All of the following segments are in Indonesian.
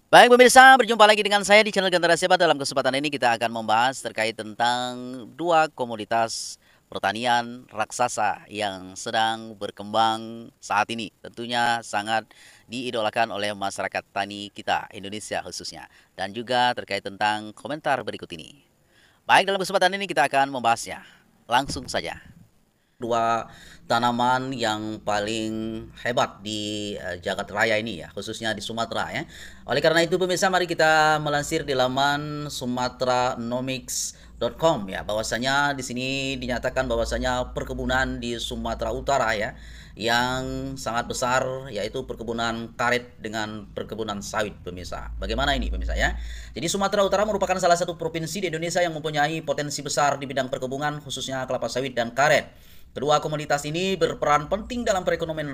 Baik pemirsa, berjumpa lagi dengan saya di channel Generasi Hebat. Dalam kesempatan ini kita akan membahas terkait tentang dua komoditas pertanian raksasa yang sedang berkembang saat ini. Tentunya sangat diidolakan oleh masyarakat tani kita, Indonesia khususnya. Dan juga terkait tentang komentar berikut ini. Baik, dalam kesempatan ini kita akan membahasnya. Langsung saja. Dua tanaman yang paling hebat di jagat raya ini ya, khususnya di Sumatera ya. Oleh karena itu pemirsa, mari kita melansir di laman sumatranomics.com ya, bahwasanya di sini dinyatakan bahwasanya perkebunan di Sumatera Utara ya yang sangat besar, yaitu perkebunan karet dengan perkebunan sawit pemirsa. Bagaimana ini pemirsa ya? Jadi Sumatera Utara merupakan salah satu provinsi di Indonesia yang mempunyai potensi besar di bidang perkebunan, khususnya kelapa sawit dan karet. Kedua komoditas ini berperan penting dalam perekonomian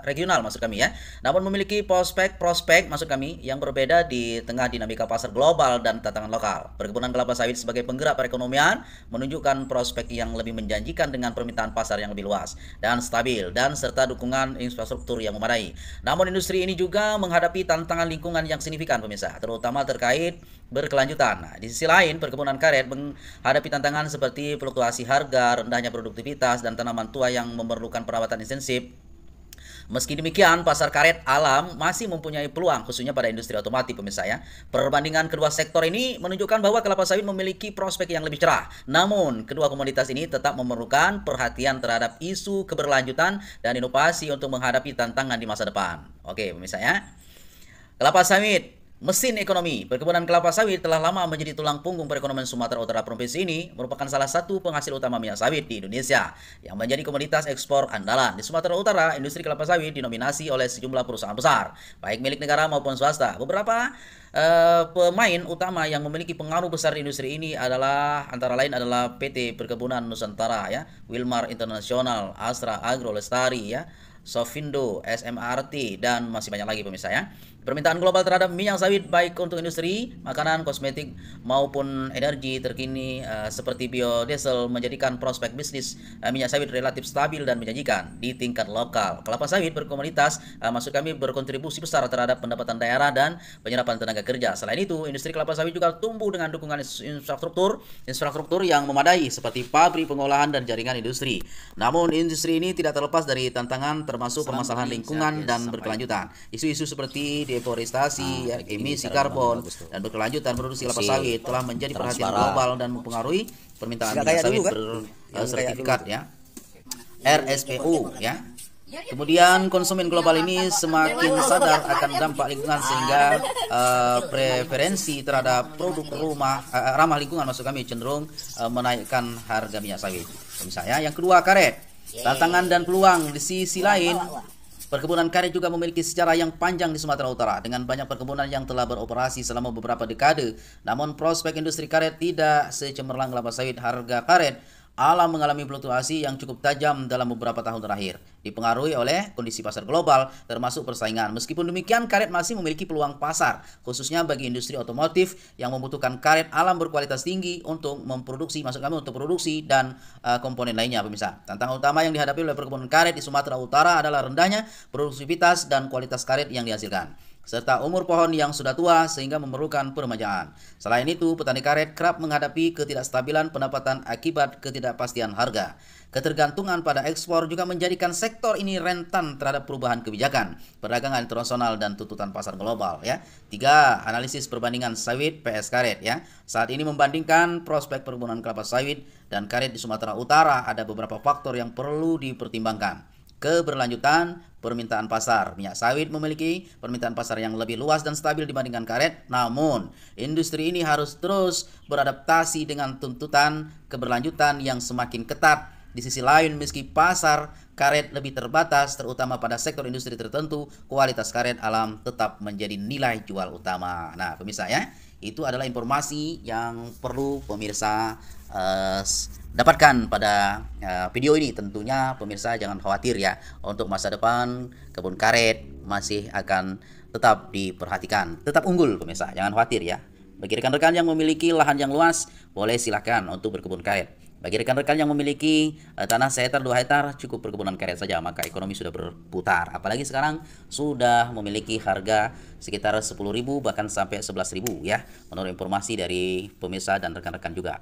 regional maksud kami ya. Namun memiliki prospek maksud kami yang berbeda di tengah dinamika pasar global dan tantangan lokal. Perkebunan kelapa sawit sebagai penggerak perekonomian menunjukkan prospek yang lebih menjanjikan dengan permintaan pasar yang lebih luas dan stabil dan serta dukungan infrastruktur yang memadai. Namun industri ini juga menghadapi tantangan lingkungan yang signifikan pemirsa, terutama terkait berkelanjutan. Nah, di sisi lain, perkebunan karet menghadapi tantangan seperti fluktuasi harga, rendahnya produktivitas, dan tanaman tua yang memerlukan perawatan intensif. Meski demikian, pasar karet alam masih mempunyai peluang, khususnya pada industri otomotif pemirsa ya. Perbandingan kedua sektor ini menunjukkan bahwa kelapa sawit memiliki prospek yang lebih cerah. Namun, kedua komoditas ini tetap memerlukan perhatian terhadap isu keberlanjutan dan inovasi untuk menghadapi tantangan di masa depan. Oke, pemirsa ya. Kelapa sawit, mesin ekonomi. Perkebunan kelapa sawit telah lama menjadi tulang punggung perekonomian Sumatera Utara. Provinsi ini merupakan salah satu penghasil utama minyak sawit di Indonesia yang menjadi komoditas ekspor andalan. Di Sumatera Utara, industri kelapa sawit dinominasi oleh sejumlah perusahaan besar, baik milik negara maupun swasta. Beberapa pemain utama yang memiliki pengaruh besar di industri ini adalah antara lain adalah PT Perkebunan Nusantara ya, Wilmar Internasional, Astra Agro Lestari ya, Sofindo, SMRT, dan masih banyak lagi pemirsa ya. Permintaan global terhadap minyak sawit baik untuk industri, makanan, kosmetik maupun energi terkini seperti biodiesel menjadikan prospek bisnis minyak sawit relatif stabil dan menjanjikan di tingkat lokal. Kelapa sawit berkomunitas maksud kami berkontribusi besar terhadap pendapatan daerah dan penyerapan tenaga kerja. Selain itu, industri kelapa sawit juga tumbuh dengan dukungan infrastruktur yang memadai seperti pabrik pengolahan dan jaringan industri. Namun industri ini tidak terlepas dari tantangan termasuk permasalahan lingkungan dan berkelanjutan. Isu-isu seperti deforestasi, emisi karbon, dan berkelanjutan produksi kelapa sawit telah menjadi perhatian global dan mempengaruhi permintaan minyak sawit bersertifikat ya, RSPO ya. Kemudian konsumen global ini semakin sadar akan dampak lingkungan sehingga preferensi terhadap produk ramah lingkungan maksud kami cenderung menaikkan harga minyak sawit. Misalnya yang kedua karet, tantangan dan peluang. Di sisi lain, perkebunan karet juga memiliki sejarah yang panjang di Sumatera Utara dengan banyak perkebunan yang telah beroperasi selama beberapa dekade. Namun prospek industri karet tidak secemerlang kelapa sawit. Harga karet alam mengalami fluktuasi yang cukup tajam dalam beberapa tahun terakhir, dipengaruhi oleh kondisi pasar global termasuk persaingan. Meskipun demikian, karet masih memiliki peluang pasar, khususnya bagi industri otomotif yang membutuhkan karet alam berkualitas tinggi untuk memproduksi, maksud kami untuk produksi dan komponen lainnya pemirsa. Tantangan utama yang dihadapi oleh perkebunan karet di Sumatera Utara adalah rendahnya produktivitas dan kualitas karet yang dihasilkan, serta umur pohon yang sudah tua sehingga memerlukan peremajaan. Selain itu, petani karet kerap menghadapi ketidakstabilan pendapatan akibat ketidakpastian harga. Ketergantungan pada ekspor juga menjadikan sektor ini rentan terhadap perubahan kebijakan, perdagangan internasional, dan tuntutan pasar global ya. 3. Analisis perbandingan sawit PS karet ya. Saat ini membandingkan prospek perkebunan kelapa sawit dan karet di Sumatera Utara, ada beberapa faktor yang perlu dipertimbangkan. Keberlanjutan permintaan pasar. Minyak sawit memiliki permintaan pasar yang lebih luas dan stabil dibandingkan karet. Namun, industri ini harus terus beradaptasi dengan tuntutan keberlanjutan yang semakin ketat. Di sisi lain, meski pasar karet lebih terbatas, terutama pada sektor industri tertentu, kualitas karet alam tetap menjadi nilai jual utama. Nah, pemirsa ya, itu adalah informasi yang perlu pemirsa dapatkan pada video ini. Tentunya pemirsa jangan khawatir ya, untuk masa depan kebun karet masih akan tetap diperhatikan, tetap unggul pemirsa, jangan khawatir ya. Bagi rekan-rekan yang memiliki lahan yang luas, boleh silakan untuk berkebun karet. Bagi rekan-rekan yang memiliki tanah 1 hektar 2 hektar cukup perkebunan karet saja, maka ekonomi sudah berputar. Apalagi sekarang sudah memiliki harga sekitar 10.000 bahkan sampai 11.000 ya, menurut informasi dari pemirsa dan rekan-rekan juga.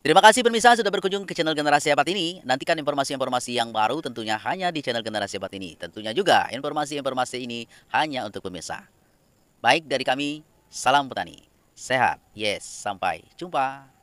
Terima kasih pemirsa sudah berkunjung ke channel Generasi Hebat ini. Nantikan informasi-informasi yang baru tentunya hanya di channel Generasi Hebat ini. Tentunya juga informasi-informasi ini hanya untuk pemirsa. Baik dari kami, salam petani. Sehat, yes, sampai jumpa.